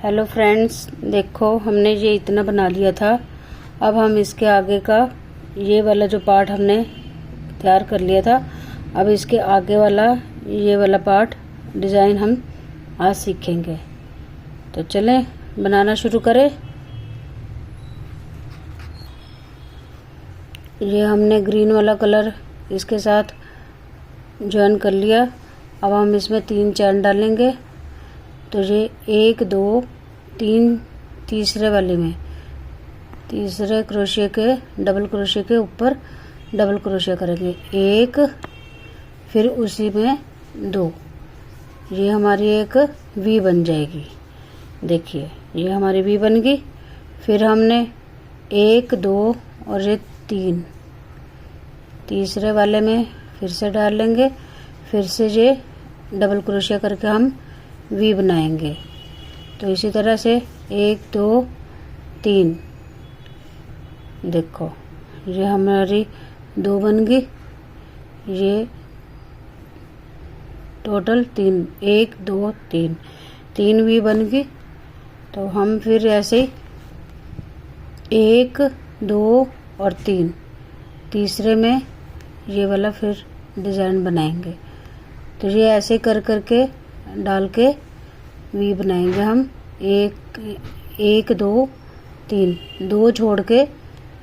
Hello friends, देखो हमने ये इतना बना लिया था। अब हम इसके आगे का ये वाला जो पार्ट हमने तैयार कर लिया था, अब इसके आगे वाला ये वाला पार्ट डिज़ाइन हम आज सीखेंगे। तो चलें बनाना शुरू करें। ये हमने ग्रीन वाला कलर इसके साथ ज्वाइन कर लिया। अब हम इसमें 3 चैन डालेंगे। तो ये 1 2 3 तीसरे वाले में तीसरे क्रोशिया के डबल क्रोशिया के ऊपर डबल क्रोशिया करेंगे 1, फिर उसी में 2। ये हमारी एक वी बन जाएगी। देखिए ये हमारी वी बन गई। फिर हमने 1 2 और ये 3 तीसरे वाले में फिर से डाल लेंगे। फिर से ये डबल क्रोशिया करके हम वी बनाएंगे। तो इसी तरह से 1 2 3, देखो ये हमारी 2 बन गई। ये टोटल 3 1 2 3 वी बन गई। तो हम फिर ऐसे 1 2 और 3 तीसरे में ये वाला फिर डिज़ाइन बनाएंगे। तो ये ऐसे कर करके डाल के वी बनाएंगे हम। 1 2 3 2 छोड़ के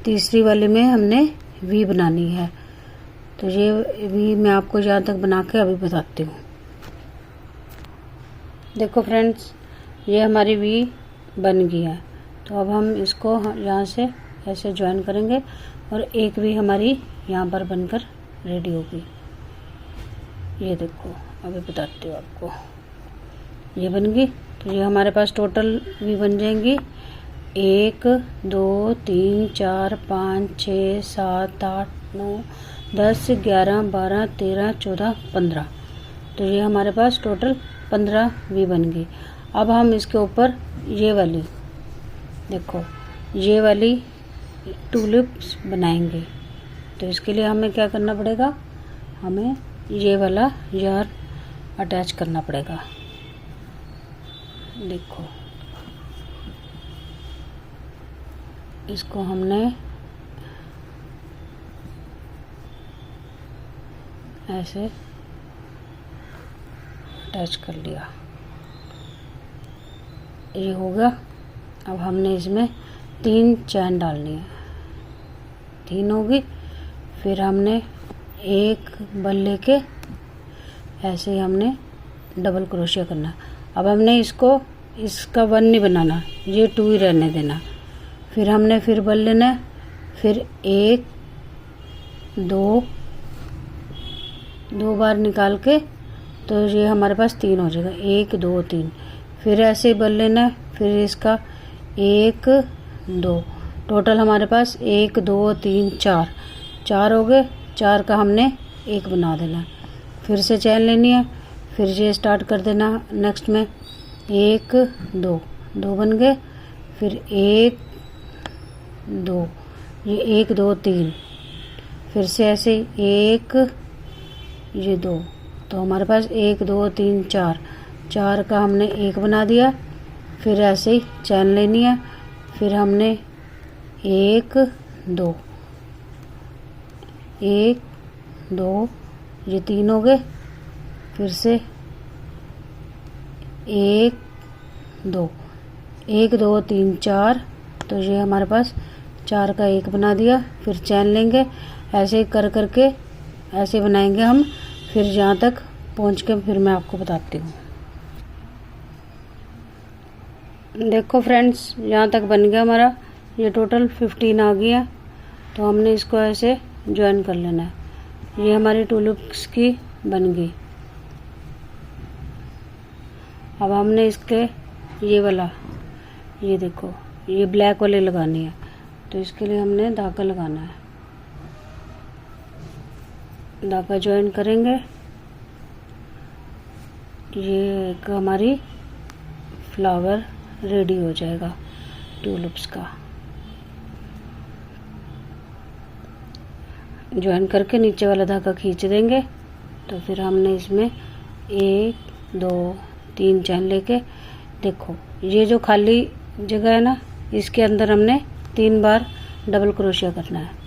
तीसरी वाले में हमने वी बनानी है। तो ये वी मैं आपको जहाँ तक बना के अभी बताती हूँ। देखो फ्रेंड्स, ये हमारी वी बन गई है। तो अब हम इसको यहाँ से ऐसे ज्वाइन करेंगे और एक वी हमारी यहाँ पर बनकर रेडी होगी। ये देखो अभी बताती हूँ आपको। ये बन गई। तो ये हमारे पास टोटल वी बन जाएंगी 1 2 3 4 5 6 7 8 9 10 11 12 13 14 15। तो ये हमारे पास टोटल 15 वी बन गई। अब हम इसके ऊपर ये वाली, देखो ये वाली टूलिप्स बनाएंगे। तो इसके लिए हमें क्या करना पड़ेगा, हमें ये वाला यार्न अटैच करना पड़ेगा। देखो इसको हमने ऐसे अटैच कर लिया। ये होगा। अब हमने इसमें 3 चैन डालनी है। 3 होगी। फिर हमने एक बल लेके ऐसे ही हमने डबल क्रोशिया करना। अब हमने इसका 1 नहीं बनाना, ये 2 ही रहने देना। फिर हमने फिर बल लेना। फिर 1 2 बार निकाल के, तो ये हमारे पास 3 हो जाएगा। 1 2 3। फिर ऐसे बल लेना। फिर इसका 1 2, टोटल हमारे पास 1 2 3 4 हो गए। 4 का हमने 1 बना देना। फिर से चैन लेनी है। फिर ये स्टार्ट कर देना नेक्स्ट में 1 2 बन गए। फिर 1 2, ये 1 2 3। फिर से ऐसे 1 ये 2। तो हमारे पास 1 2 3 4 का हमने 1 बना दिया। फिर ऐसे ही चैन लेनी है। फिर हमने 1 2 ये 3 हो गए। फिर से 1 2 3 4। तो ये हमारे पास 4 का 1 बना दिया। फिर चैन लेंगे। ऐसे कर करके ऐसे बनाएंगे हम। फिर जहाँ तक पहुँच के फिर मैं आपको बताती हूँ। देखो फ्रेंड्स, यहाँ तक बन गया हमारा। ये टोटल 15 आ गया। तो हमने इसको ऐसे ज्वाइन कर लेना है। ये हमारी टूलिप्स की बन गई। अब हमने इसके ये वाला, ये देखो ये ब्लैक वाले लगानी है। तो इसके लिए हमने धागा लगाना है। धागा ज्वाइन करेंगे। ये एक हमारी फ्लावर रेडी हो जाएगा टूलिप्स का। ज्वाइन करके नीचे वाला धागा खींच देंगे। तो फिर हमने इसमें 1 2 3 चैन लेके देखो ये जो खाली जगह है ना, इसके अंदर हमने 3 बार डबल क्रोशिया करना है।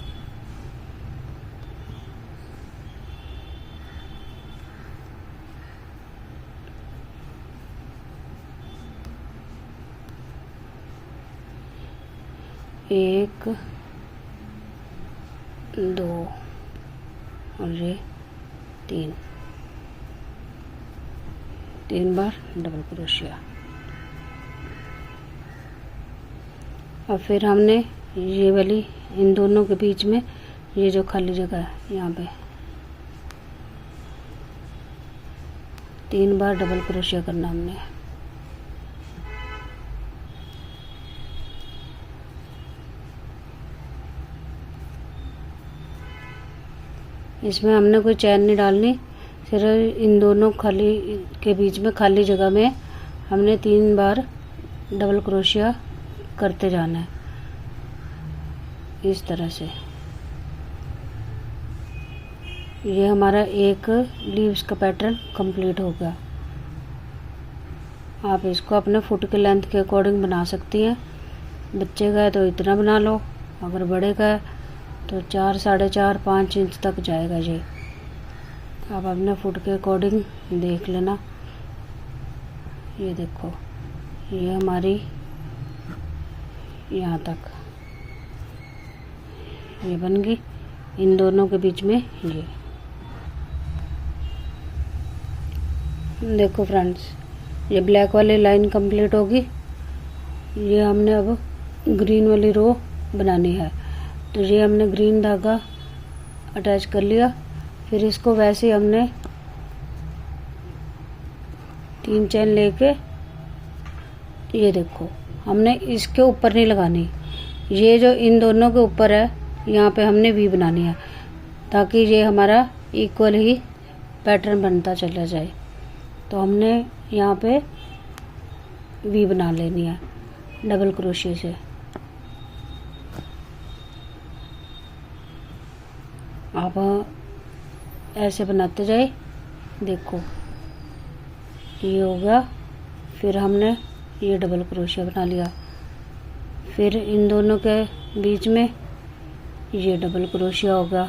एक, 2 और ये 3 बार डबल क्रोशिया। और फिर हमने ये वाली इन दोनों के बीच में ये जो खाली जगह है यहाँ पे 3 बार डबल क्रोशिया करना हमने। इसमें हमने कोई चैन नहीं डालनी, सिर्फ इन दोनों खाली के बीच में खाली जगह में हमने 3 बार डबल क्रोशिया करते जाना है इस तरह से। ये हमारा एक लीव्स का पैटर्न कंप्लीट हो गया। आप इसको अपने फुट के लेंथ के अकॉर्डिंग बना सकती हैं। बच्चे का है तो इतना बना लो, अगर बड़े का है तो 4, 4.5, 5 इंच तक जाएगा ये। आप अपने फुट के अकॉर्डिंग देख लेना। ये देखो ये हमारी यहाँ तक ये बन गई, इन दोनों के बीच में ये। देखो फ्रेंड्स, ये ब्लैक वाली लाइन कंप्लीट होगी। ये हमने अब ग्रीन वाली रो बनानी है, तो ये हमने ग्रीन धागा अटैच कर लिया। फिर इसको वैसे ही हमने 3 चैन लेके, ये देखो हमने इसके ऊपर नहीं लगानी, ये जो इन दोनों के ऊपर है यहाँ पे हमने वी बनानी है, ताकि ये हमारा इक्वल ही पैटर्न बनता चला जाए। तो हमने यहाँ पे वी बना लेनी है डबल क्रोशिया से। आप ऐसे बनाते जाए। देखो ये हो गया, फिर हमने ये डबल क्रोशिया बना लिया। फिर इन दोनों के बीच में ये डबल क्रोशिया हो गया,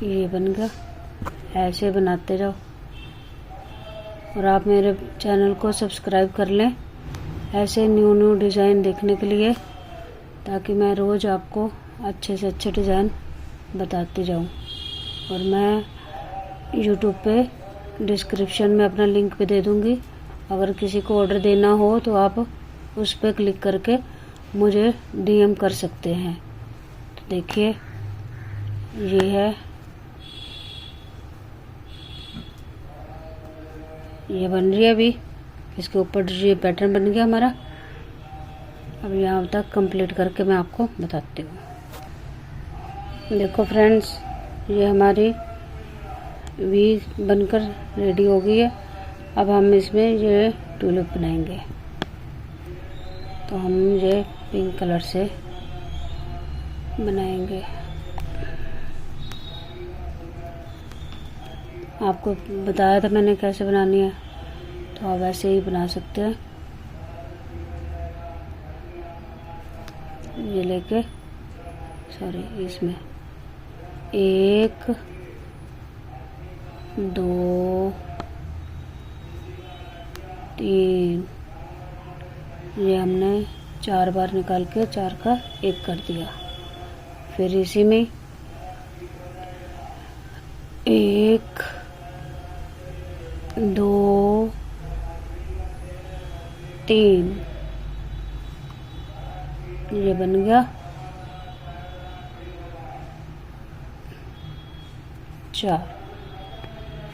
ये बन गया। ऐसे बनाते जाओ और आप मेरे चैनल को सब्सक्राइब कर लें ऐसे न्यू डिज़ाइन देखने के लिए, ताकि मैं रोज़ आपको अच्छे से अच्छे डिज़ाइन बताती जाऊं। और मैं यूट्यूब पे डिस्क्रिप्शन में अपना लिंक भी दे दूंगी, अगर किसी को ऑर्डर देना हो तो आप उस पर क्लिक करके मुझे डीएम कर सकते हैं। तो देखिए ये है, ये बन रही है अभी। इसके ऊपर ये पैटर्न बन गया हमारा। अब यहाँ तक कंप्लीट करके मैं आपको बताती हूँ। देखो फ्रेंड्स, ये हमारी वी बनकर रेडी हो गई है। अब हम इसमें ये ट्यूलिप बनाएंगे। तो हम ये पिंक कलर से बनाएंगे। आपको बताया था मैंने कैसे बनानी है, तो आप वैसे ही बना सकते हैं। ये लेके इसमें 1, 2, 3, ये हमने 4 बार निकाल के 4 का 1 कर दिया। फिर इसी में 1, 2, 3 ये बन गया। 4,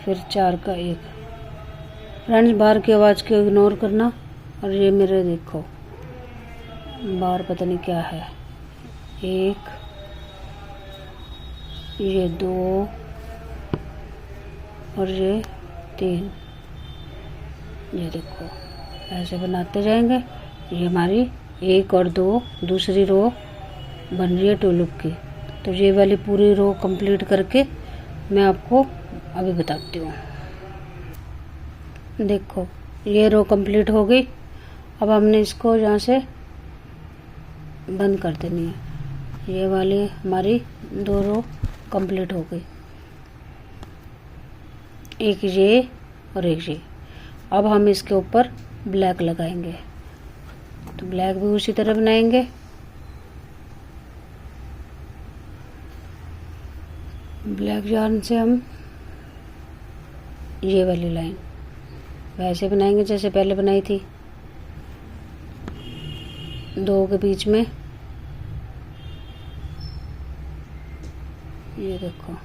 फिर 4 का 1। फ्रेंड्स, बाहर की आवाज़ को इग्नोर करना। और ये मेरे देखो बाहर पता नहीं क्या है। 1, ये 2 और ये 3। ये देखो ऐसे बनाते जाएंगे। ये हमारी 1 और 2 दूसरी रो बन रही है ट्यूलिप की। तो ये वाली पूरी रो कंप्लीट करके मैं आपको अभी बताती हूँ। देखो ये रो कंप्लीट हो गई। अब हमने इसको यहाँ से बंद कर देनी है। ये वाली हमारी 2 रो कंप्लीट हो गई, एक ये और एक ये। अब हम इसके ऊपर ब्लैक लगाएंगे, तो ब्लैक भी उसी तरह बनाएंगे। ब्लैक यार्न से हम ये वाली लाइन वैसे बनाएंगे जैसे पहले बनाई थी, 2 के बीच में। ये देखो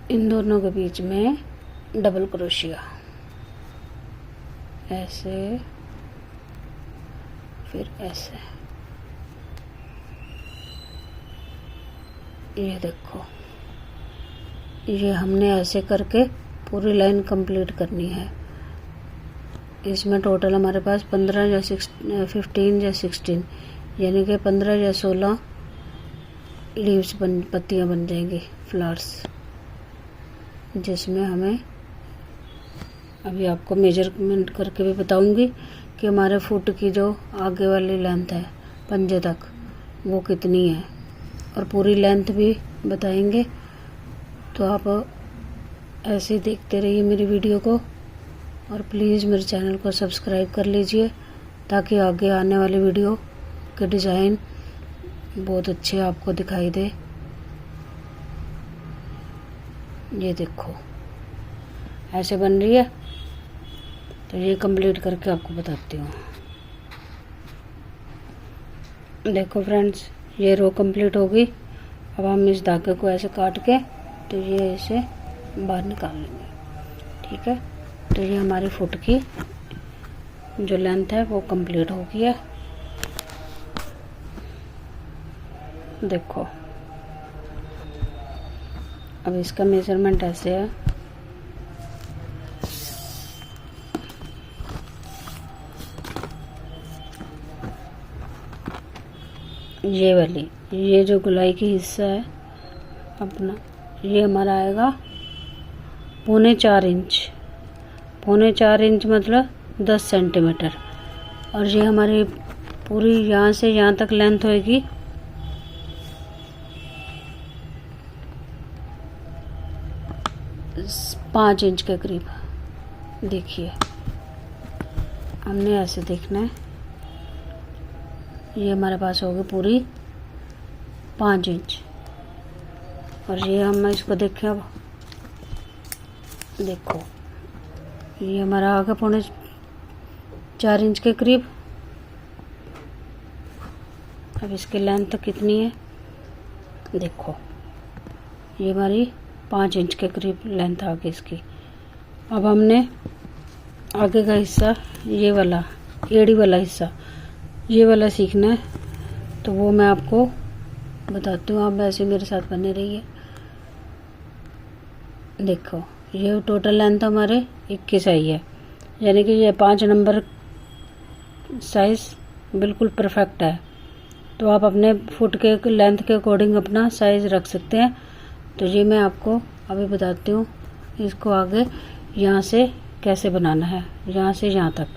इन दोनों के बीच में डबल क्रोशिया, ऐसे फिर ऐसे। ये देखो, ये हमने ऐसे करके पूरी लाइन कंप्लीट करनी है। इसमें टोटल हमारे पास 15 या 15 या 16 यानी कि 15 या 16 लीव्स पत्तियां बन जाएंगी, फ्लावर्स, जिसमें हमें अभी आपको मेजरमेंट करके भी बताऊंगी कि हमारे फुट की जो आगे वाली लेंथ है पंजे तक वो कितनी है, और पूरी लेंथ भी बताएंगे। तो आप ऐसे ही देखते रहिए मेरी वीडियो को, और प्लीज़ मेरे चैनल को सब्सक्राइब कर लीजिए ताकि आगे आने वाली वीडियो के डिज़ाइन बहुत अच्छे आपको दिखाई दे। ये देखो ऐसे बन रही है, तो ये कंप्लीट करके आपको बताती हूँ। देखो फ्रेंड्स, ये रो कंप्लीट हो गई। अब हम इस धागे को ऐसे काट के तो ये ऐसे बाहर निकाल लेंगे, ठीक है। तो ये हमारी फुट की जो लेंथ है वो कंप्लीट हो गई है। देखो अब इसका मेजरमेंट ऐसे है, ये वाली, ये जो गुलाई की हिस्सा है अपना, ये हमारा आएगा 3.25 इंच। 3.25 इंच मतलब 10 सेंटीमीटर। और ये हमारी पूरी यहाँ से यहाँ तक लेंथ होएगी 5 इंच के करीब। देखिए हमने ऐसे देखना है, ये हमारे पास होगी पूरी 5 इंच। और ये हम इसको देखें, अब देखो ये हमारा आ गया 4.25 इंच के करीब। अब इसकी लेंथ कितनी है, देखो ये हमारी 5 इंच के करीब लेंथ आ गई इसकी। अब हमने आगे का हिस्सा, ये वाला एड़ी वाला हिस्सा, ये वाला सीखना है, तो वो मैं आपको बताती हूँ। आप वैसे मेरे साथ बने रहिए। देखो ये टोटल लेंथ हमारे 21 आई है, यानी कि ये 5 नंबर साइज़ बिल्कुल परफेक्ट है। तो आप अपने फुट के लेंथ के अकॉर्डिंग अपना साइज़ रख सकते हैं। तो ये मैं आपको अभी बताती हूँ, इसको आगे यहाँ से कैसे बनाना है, यहाँ से यहाँ तक।